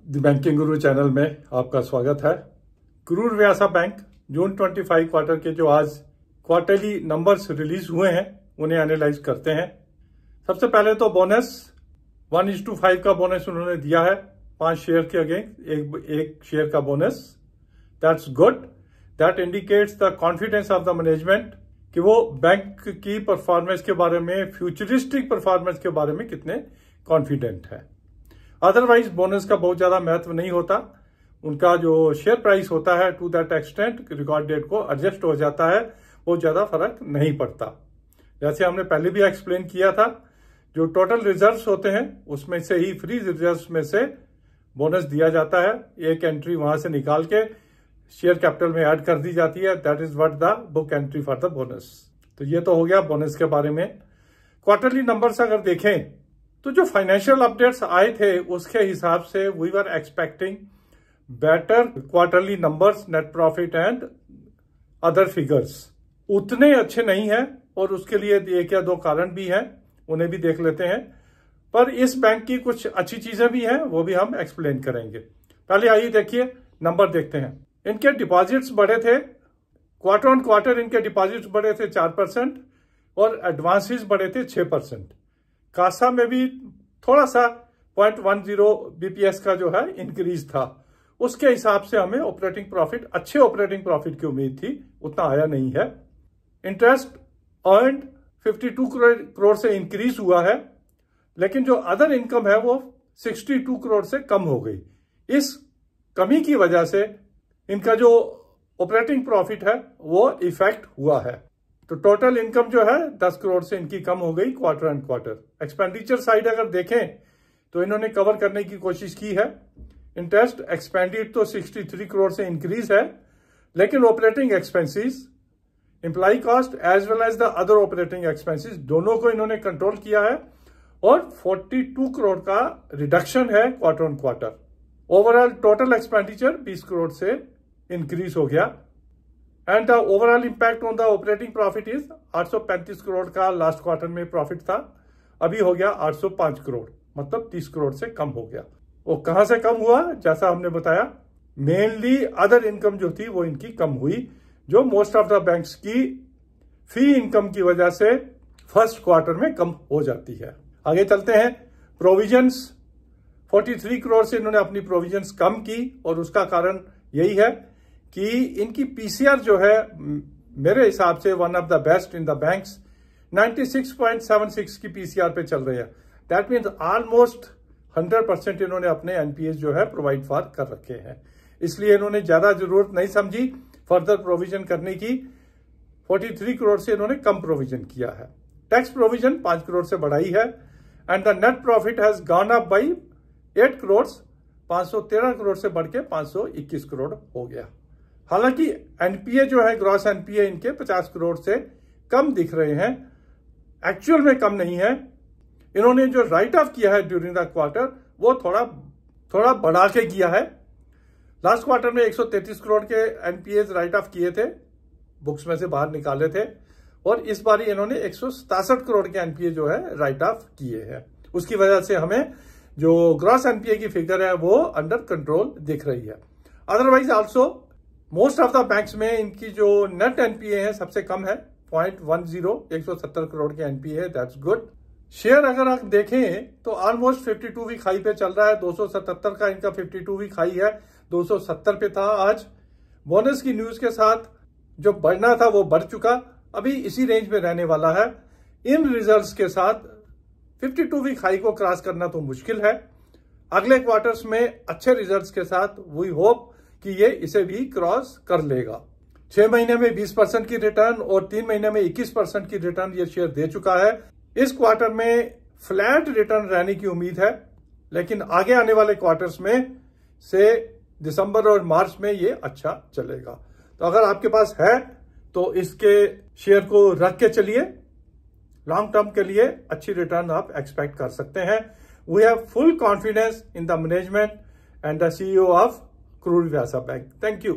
The banking Guru channel में आपका स्वागत है। करूर व्यासा बैंक जून 25 क्वार्टर के जो आज क्वार्टरली नंबर्स रिलीज हुए हैं उन्हें एनालाइज करते हैं। सबसे पहले तो बोनस 1:5 का बोनस उन्होंने दिया है 5 शेयर के अगेंस्ट एक शेयर का bonus. That's good. That indicates the confidence of the management कि वो बैंक की परफॉर्मेंस के बारे में, फ्यूचरिस्टिक परफॉर्मेंस के बारे में कितने कॉन्फिडेंट है। अदरवाइज बोनस का बहुत ज्यादा महत्व नहीं होता। उनका जो शेयर प्राइस होता है to that extent record date को एडजस्ट हो जाता है, बहुत ज्यादा फर्क नहीं पड़ता। जैसे हमने पहले भी एक्सप्लेन किया था, जो टोटल रिजर्व्स होते हैं उसमें से ही फ्री रिजर्व्स में से बोनस दिया जाता है। एक एंट्री वहां से निकाल के शेयर कैपिटल में ऐड कर दी जाती है। That is what the book entry for the bonus. तो ये तो हो गया बोनस के बारे में। क्वार्टरली नंबर्स अगर देखें तो जो फाइनेंशियल अपडेट्स आए थे उसके हिसाब से we were expecting better quarterly numbers, net profit and other figures उतने अच्छे नहीं है और उसके लिए एक या दो कारण भी हैं, उन्हें भी देख लेते हैं। पर इस बैंक की कुछ अच्छी चीजें भी हैं, वो भी हम एक्सप्लेन करेंगे। पहले आइए देखिए नंबर देखते हैं। इनके डिपॉजिट्स बढ़े थे, क्वार्टर ऑन क्वार्टर इनके डिपॉजिट्स बढ़े थे 4% और एडवांसेस बढ़े थे 6%। कासा में भी थोड़ा सा 0.10 बीपीएस का जो है इंक्रीज था। उसके हिसाब से हमें ऑपरेटिंग प्रॉफिट, अच्छे ऑपरेटिंग प्रॉफिट की उम्मीद थी, उतना आया नहीं है। इंटरेस्ट अर्न्ड 52 करोड़ से इंक्रीज हुआ है, लेकिन जो अदर इनकम है वो 62 करोड़ से कम हो गई। इस कमी की वजह से इनका जो ऑपरेटिंग प्रॉफिट है वो इफेक्ट हुआ है। तो टोटल इनकम जो है 10 करोड़ से इनकी कम हो गई quarter and quarter. Expenditure side अगर देखें तो इन्होंने कवर करने की कोशिश की है। इंटरेस्ट एक्सपेंडिड तो 63 करोड़ से इंक्रीज है, लेकिन operating expenses, employ cost as well as the other operating expenses दोनों को इन्होंने कंट्रोल किया है और 42 करोड़ का रिडक्शन है quarter on quarter. Overall total expenditure 20 crore से इंक्रीज हो गया। And the overall impact on the operating profit is 835 crore का लास्ट क्वार्टर में प्रॉफिट था, अभी हो गया 805 करोड़, मतलब 30 करोड़ से कम हो गया। वो कहां से कम हुआ? जैसा हमने बताया, मेनली अदर इनकम जो थी वो इनकी कम हुई, जो मोस्ट ऑफ द बैंक्स की फी इनकम की वजह से फर्स्ट क्वार्टर में कम हो जाती है। आगे चलते हैं। प्रोविजंस 43 करोड़ से इन्होंने अपनी प्रोविजंस कम की और उसका कारण यही है कि इनकी पीसीआर जो है मेरे हिसाब से one of the best in the banks, 96.76 की पीसीआर पे चल रही है। दैट मीन्स ऑलमोस्ट 100% इन्होंने अपने एनपीएस जो है प्रोवाइड फॉर कर रखे हैं, इसलिए इन्होंने ज्यादा जरूरत नहीं समझी फर्दर प्रोविजन करने की। 43 करोड़ से इन्होंने कम प्रोविजन किया है। टैक्स प्रोविजन 5 करोड़ से बढ़ाई है and the net profit has gone up by 8 crore, 513 crore से बढ़ के 521 करोड़ हो गया। हालांकि एनपीए जो है, ग्रॉस एनपीए इनके 50 करोड़ से कम दिख रहे हैं, एक्चुअल में कम नहीं है। इन्होंने जो राइट ऑफ किया है ड्यूरिंग द क्वार्टर वो थोड़ा बढ़ा के किया है। लास्ट क्वार्टर में 133 करोड़ के एनपीए राइट ऑफ किए थे, बुक्स में से बाहर निकाले थे, और इस बार इन्होंने 167 करोड़ के एनपीए जो है राइट ऑफ किए हैं। उसकी वजह से हमें जो ग्रॉस एनपीए की फिगर है वो अंडर कंट्रोल दिख रही है। Otherwise also most of the banks में इनकी जो नेट एनपीए है सबसे कम है, 0.10, 170 करोड़ के एनपीए है। That's good. शेयर अगर आप देखें तो ऑलमोस्ट 52 वीक हाई पे चल रहा है। 277 का इनका 52 वीक हाई है, 270 पे था आज। बोनस की न्यूज के साथ जो बढ़ना था वो बढ़ चुका, अभी इसी रेंज में रहने वाला है। इन रिजल्ट्स के साथ 52 वीक हाई को क्रॉस करना तो मुश्किल है। अगले क्वार्टर्स में अच्छे रिजल्ट्स के साथ वी होप कि ये इसे भी क्रॉस कर लेगा। 6 महीने में 20% की रिटर्न और 3 महीने में 21% की रिटर्न ये शेयर दे चुका है। इस क्वार्टर में फ्लैट रिटर्न रहने की उम्मीद है, लेकिन आगे आने वाले क्वार्टर्स में से दिसंबर और मार्च में ये अच्छा चलेगा। तो अगर आपके पास है तो इसके शेयर को रख के चलिए, लॉन्ग टर्म के लिए अच्छी रिटर्न आप एक्सपेक्ट कर सकते हैं। We have full confidence in the management and the CEO of Karur Vysya Bank. Thank you.